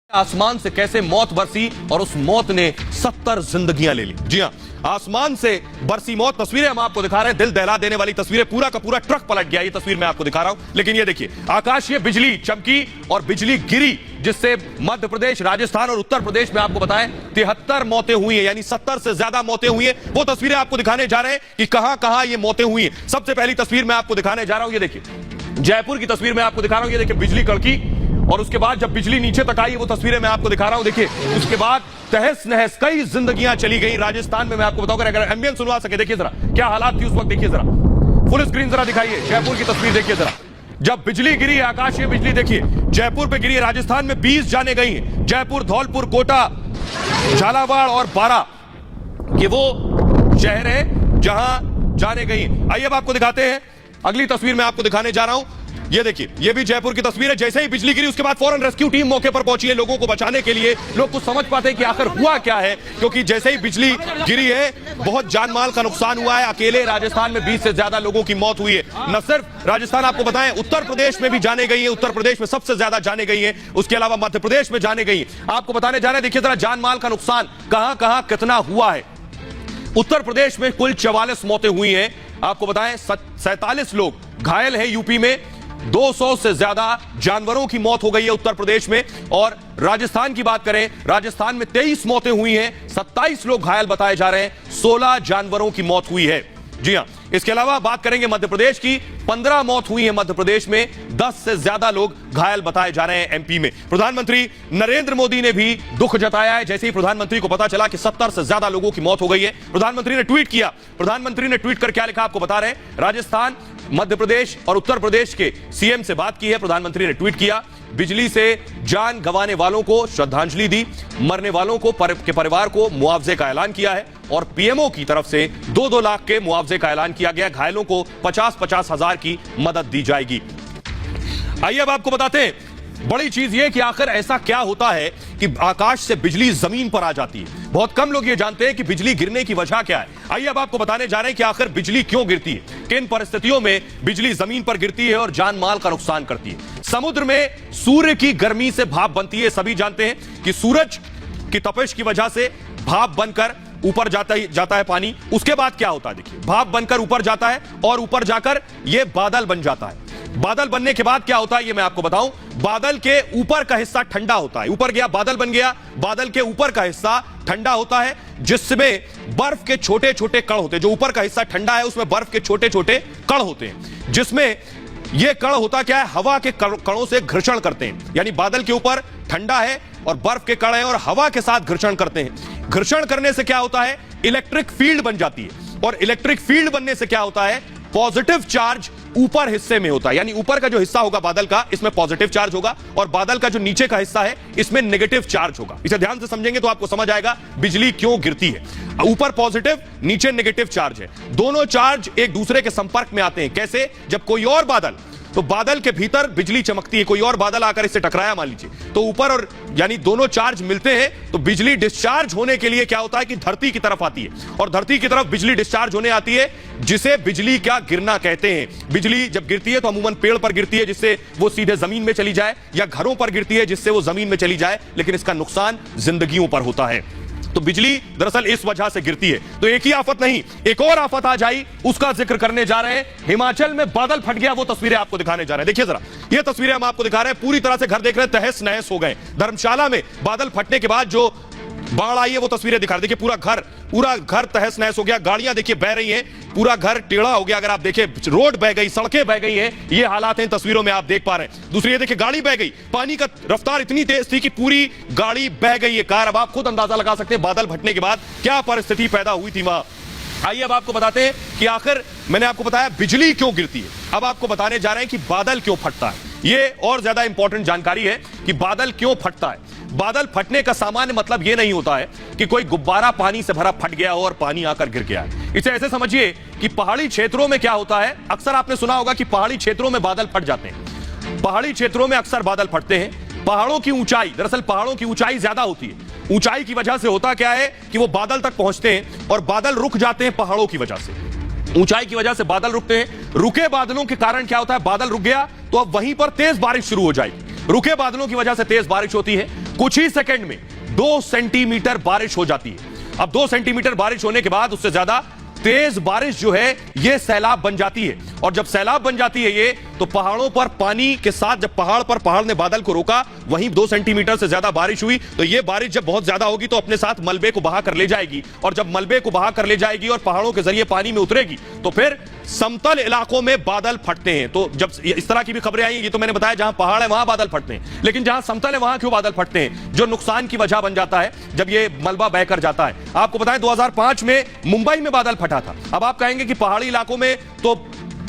आसमान से कैसे मौत बरसी और उस मौत ने 70 जिंदगियां ले ली। जी हां, आसमान से बरसी मौत। तस्वीरें हम आपको दिखा रहे हैं, दिल दहला देने वाली तस्वीरें। पूरा का पूरा ट्रक पलट गया, ये तस्वीर मैं आपको दिखा रहा हूं। लेकिन ये देखिए, आकाशीय बिजली चमकी और बिजली गिरी, जिससे मध्य प्रदेश, राजस्थान और उत्तर प्रदेश में आपको बताएं 73 मौतें हुई हैं, यानी 70 से ज्यादा मौतें हुई हैं। वो तस्वीरें आपको दिखाने जा रहे हैं कि कहां कहां ये मौतें हुई हैं। सबसे पहली तस्वीर मैं आपको दिखाने जा रहा हूं, ये देखिए, जयपुर की तस्वीर मैं आपको दिखा रहा हूं। ये देखिए, बिजली कड़की और उसके बाद जब बिजली नीचे तक आई, वो तस्वीरें मैं आपको दिखा रहा हूं। देखिए, उसके बाद तहस नहस कई जिंदगियां चली गई। राजस्थान में मैं आपको बताऊंगा, अगर एम्बियंस सुनवा सके, देखिए जरा क्या हालात थी उस वक्त। देखिए जरा फुल स्क्रीन जरा दिखाइए, जयपुर की तस्वीर देखिए जरा। जब बिजली गिरी, आकाशीय बिजली देखिए, जयपुर पे गिरी। राजस्थान में 20 जाने गई हैं। जयपुर, धौलपुर, कोटा, झालावाड़ और बारां, ये वो शहर है जहां जाने गई। आइए अब आपको दिखाते हैं, अगली तस्वीर मैं आपको दिखाने जा रहा हूं। ये देखिए, ये भी जयपुर की तस्वीर है। जैसे ही बिजली गिरी, उसके बाद फौरन रेस्क्यू टीम मौके पर पहुंची है लोगों को बचाने के लिए। लोग कुछ समझ पाते हैं कि आखिर हुआ क्या है, क्योंकि जैसे ही बिजली गिरी है, बहुत जान माल का नुकसान हुआ है। अकेले राजस्थान में 20 से ज्यादा लोगों की मौत हुई है। न सिर्फ राजस्थान, आपको बताएं उत्तर प्रदेश में भी जाने गई है। उत्तर प्रदेश में सबसे ज्यादा जाने गई है, उसके अलावा मध्य प्रदेश में जाने गई है। आपको बताने जा रहे हैं, देखिए जरा जान माल का नुकसान कहां कहां कितना हुआ है। उत्तर प्रदेश में कुल 44 मौतें हुई हैं। आपको बताएं 47 लोग घायल हैं। यूपी में 200 से ज्यादा जानवरों की मौत हो गई है उत्तर प्रदेश में। और राजस्थान की बात करें, राजस्थान में 23 मौतें हुई हैं, 27 लोग घायल बताए जा रहे हैं, 16 जानवरों की मौत हुई है। जी हां, इसके अलावा बात करेंगे मध्य प्रदेश की, 15 मौत हुई है मध्य प्रदेश में, 10 से ज्यादा लोग घायल बताए जा रहे हैं एमपी में। प्रधानमंत्री नरेंद्र मोदी ने भी दुख जताया है। जैसे ही प्रधानमंत्री को पता चला कि 70 से ज्यादा लोगों की मौत हो गई है, प्रधानमंत्री ने ट्वीट किया। प्रधानमंत्री ने ट्वीट कर क्या लिखा आपको बता रहे हैं। राजस्थान, मध्य प्रदेश और उत्तर प्रदेश के सीएम से बात की है। प्रधानमंत्री ने ट्वीट किया, बिजली से जान गंवाने वालों को श्रद्धांजलि दी, मरने वालों को के परिवार को मुआवजे का ऐलान किया है और पीएमओ की तरफ से 2-2 लाख के मुआवजे का ऐलान किया गया। घायलों को 50-50 हजार की मदद दी जाएगी। आइए अब आपको बताते हैं बड़ी चीज ये कि आखिर ऐसा क्या होता है कि आकाश से बिजली जमीन पर आ जाती है। बहुत कम लोग ये जानते हैं कि बिजली गिरने की वजह क्या है। आइए अब आपको बताने जा रहे हैं कि आखिर बिजली क्यों गिरती है, किन परिस्थितियों में बिजली जमीन पर गिरती है और जान माल का नुकसान करती है। समुद्र में सूर्य की गर्मी से भाप बनती है। सभी जानते हैं कि सूरज की तपिश की वजह से भाप बनकर ऊपर जाता है पानी। उसके बाद क्या होता है, देखिए, भाप बनकर ऊपर जाता है और ऊपर जाकर यह बादल बन जाता है। बादल बनने के बाद क्या होता है, ये मैं आपको बताऊं। बादल के ऊपर का हिस्सा ठंडा होता है। ऊपर गया, बादल बन गया, बादल के ऊपर का हिस्सा ठंडा होता है, जिसमें बर्फ के छोटे छोटे कण होते हैं। जो ऊपर का हिस्सा ठंडा है, उसमें बर्फ के छोटे छोटे कण होते हैं, जिसमें यह कण होता क्या है, हवा के कणों से घर्षण करते हैं। यानी बादल के ऊपर ठंडा है और बर्फ के कण है और हवा के साथ घर्षण करते हैं। घर्षण करने से क्या होता है, इलेक्ट्रिक फील्ड बन जाती है। और इलेक्ट्रिक फील्ड बनने से क्या होता है, पॉजिटिव चार्ज ऊपर हिस्से में होता है। यानी ऊपर का जो हिस्सा होगा बादल का, इसमें पॉजिटिव चार्ज होगा और बादल का जो नीचे का हिस्सा है, इसमें नेगेटिव चार्ज होगा। इसे ध्यान से समझेंगे तो आपको समझ आएगा बिजली क्यों गिरती है। ऊपर पॉजिटिव, नीचे नेगेटिव चार्ज है। दोनों चार्ज एक दूसरे के संपर्क में आते हैं। कैसे, जब कोई और बादल, तो बादल के भीतर बिजली चमकती है। कोई और बादल आकर इससे टकराया मान लीजिए, तो ऊपर और यानी दोनों चार्ज मिलते हैं, तो बिजली डिस्चार्ज होने के लिए क्या होता है कि धरती की तरफ आती है और धरती की तरफ बिजली डिस्चार्ज होने आती है, जिसे बिजली का गिरना कहते हैं। बिजली जब गिरती है तो अमूमन पेड़ पर गिरती है, जिससे वो सीधे जमीन में चली जाए, या घरों पर गिरती है, जिससे वो जमीन में चली जाए, लेकिन इसका नुकसान जिंदगियों पर होता है। तो बिजली दरअसल इस वजह से गिरती है। तो एक ही आफत नहीं, एक और आफत आ जाई, उसका जिक्र करने जा रहे हैं। हिमाचल में बादल फट गया, वो तस्वीरें आपको दिखाने जा रहे हैं। देखिए जरा, ये तस्वीरें हम आपको दिखा रहे हैं। पूरी तरह से घर देख रहे हैं, तहस नहस हो गए। धर्मशाला में बादल फटने के बाद जो बाढ़ आई है, वो तस्वीरें दिखा रहे हैं। देखिए, पूरा घर तहस नहस हो गया। गाड़ियां देखिए बह रही हैं, पूरा घर टेढ़ा हो गया। अगर आप देखें, रोड बह गई, सड़कें बह गई हैं। ये हालात हैं, तस्वीरों में आप देख पा रहे हैं। दूसरी ये देखिए, गाड़ी बह गई। पानी का रफ्तार इतनी तेज थी कि पूरी गाड़ी बह गई है, कार। अब आप खुद अंदाजा लगा सकते हैं बादल फटने के बाद क्या परिस्थिति पैदा हुई थी वहां। आइए अब आपको बताते हैं कि आखिर मैंने आपको बताया बिजली क्यों गिरती है। अब आपको बताने जा रहे हैं कि बादल क्यों फटता है। ये और ज्यादा इंपॉर्टेंट जानकारी है कि बादल क्यों फटता है। बादल फटने का सामान्य मतलब यह नहीं होता है कि कोई गुब्बारा पानी से भरा फट गया हो और पानी आकर गिर गया है। इसे ऐसे समझिए कि पहाड़ी क्षेत्रों में क्या होता है, अक्सर आपने सुना होगा कि पहाड़ी क्षेत्रों में बादल फट जाते हैं। पहाड़ी क्षेत्रों में अक्सर बादल फटते हैं। पहाड़ों की ऊंचाई, दरअसल पहाड़ों की ऊंचाई ज्यादा होती है। ऊंचाई की वजह से होता क्या है कि वो बादल तक पहुंचते हैं और बादल रुक जाते हैं पहाड़ों की वजह से। ऊंचाई की वजह से बादल रुकते हैं। रुके बादलों के कारण क्या होता है, बादल रुक गया तो अब वहीं पर तेज बारिश शुरू हो जाएगी। रुके बादलों की वजह से तेज बारिश होती है। कुछ ही सेकंड में 2 सेंटीमीटर बारिश हो जाती है। अब 2 सेंटीमीटर बारिश होने के बाद उससे ज्यादा तेज बारिश जो है ये सैलाब बन जाती है। और जब सैलाब बन जाती है ये, तो पहाड़ों पर पानी के साथ जब पहाड़ ने बादल को रोका, वहीं 2 सेंटीमीटर से ज्यादा बारिश हुई, तो ये बारिश जब बहुत ज्यादा होगी तो अपने साथ मलबे को बहा कर ले जाएगी। और जब मलबे को बहा कर ले जाएगी और पहाड़ों के जरिए पानी में उतरेगी, तो फिर समतल इलाकों में बादल फटते हैं। तो जब इस तरह की भी खबरें आई, ये तो मैंने बताया जहां पहाड़ है वहां बादल फटते हैं, लेकिन जहां समतल है वहां क्यों बादल फटते हैं? जो नुकसान की वजह बन जाता है जब ये मलबा बहकर जाता है। आपको बताएं 2005 में मुंबई में बादल फटा था। अब आप कहेंगे कि पहाड़ी इलाकों में तो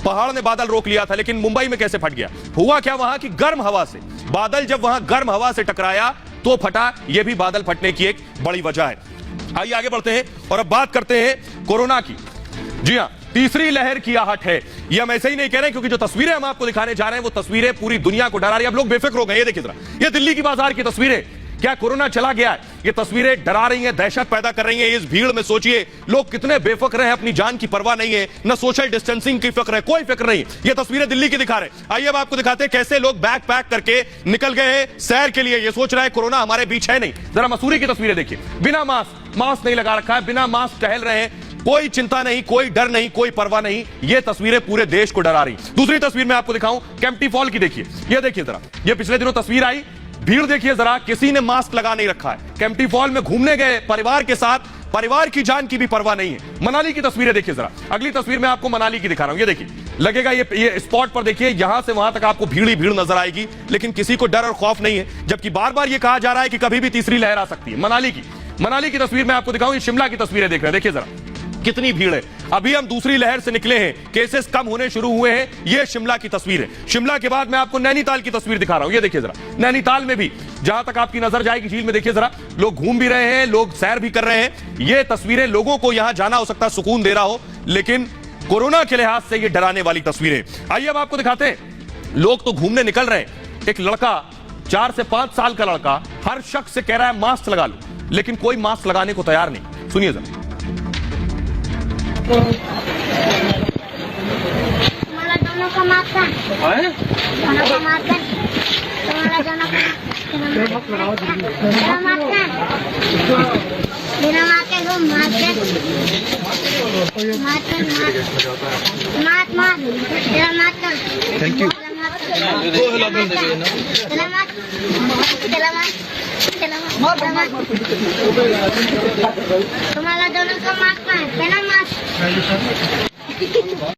पहाड़ ने बादल रोक लिया था, लेकिन मुंबई में कैसे फट गया? हुआ क्या वहां की गर्म हवा से, बादल जब वहां गर्म हवा से टकराया तो फटा। यह भी बादल फटने की एक बड़ी वजह है। आइए आगे बढ़ते हैं और अब बात करते हैं कोरोना की। जी हां, तीसरी लहर की आहट है। ये हम ऐसे ही नहीं कह रहे, क्योंकि जो तस्वीरें हम आपको दिखाने जा रहे हैं वो तस्वीरें पूरी दुनिया को डरा रही है। अब लोग बेफिक्र हो गए। ये देखिए जरा, ये दिल्ली की बाजार की तस्वीरें। क्या कोरोना चला गया है? ये तस्वीरें डरा रही हैं, दहशत पैदा कर रही हैं। इस भीड़ में सोचिए लोग कितने बेफिक्र हैं, अपनी जान की परवाह नहीं है, न सोशल डिस्टेंसिंग की फिक्र है, कोई फिक्र नहीं। ये तस्वीरें दिल्ली की दिखा रहे। आइए अब आपको दिखाते हैं कैसे लोग बैग पैक करके निकल गए हैं सैर के लिए। ये सोच रहा है कोरोना हमारे बीच है नहीं। जरा मसूरी की तस्वीरें देखिए, बिना मास्क नहीं लगा रखा है, बिना मास्क टहल रहे हैं, कोई चिंता नहीं, कोई डर नहीं, कोई परवाह नहीं। ये तस्वीरें पूरे देश को डरा रही। दूसरी तस्वीर मैं आपको दिखाऊं केम्प्टी फॉल की, देखिए। ये देखिए जरा, ये पिछले दिनों तस्वीर आई, भीड़ देखिए जरा, किसी ने मास्क लगा नहीं रखा है। केम्प्टी फॉल में घूमने गए परिवार के साथ, परिवार की जान की भी परवाह नहीं है। मनाली की तस्वीरें देखिए जरा, अगली तस्वीर में आपको मनाली की दिखा रहा हूं। ये देखिए, लगेगा ये स्पॉट पर देखिए, यहां से वहां तक आपको भीड़ ही भीड़ नजर आएगी, लेकिन किसी को डर और खौफ नहीं है। जबकि बार बार ये कहा जा रहा है कि कभी भी तीसरी लहर आ सकती है। मनाली की तस्वीर में आपको दिखाऊं, ये शिमला की तस्वीरें देख रहे हैं, देखिए जरा कितनी भीड़ है। अभी हम दूसरी लहर से निकले हैं, केसेस कम होने शुरू हुए हैं। यह शिमला की तस्वीर है। शिमला के बाद मैं आपको नैनीताल की तस्वीर दिखा रहा हूं। ये देखिए जरा, नैनीताल में भी जहां तक आपकी नजर जाएगी झील में, देखिए जरा, लोग घूम भी रहे हैं, लोग सैर भी कर रहे हैं। ये तस्वीरें लोगों को यहां जाना हो सकता है सुकून दे रहा हो, लेकिन कोरोना के लिहाज से ये डराने वाली तस्वीरें। आइए अब आपको दिखाते हैं, लोग तो घूमने निकल रहे हैं। एक लड़का, 4 से 5 साल का लड़का, हर शख्स से कह रहा है मास्क लगा लो, लेकिन कोई मास्क लगाने को तैयार नहीं। सुनिए जरा। तुम्हारा दोनों का मास्क है? दोनों का मास्क है? तुम्हारा दोनों का मास्क है? बिना मास्क के तुम मास्क है? Thank you. तुम्हारा दोनों का मास्क है? बिना मास्क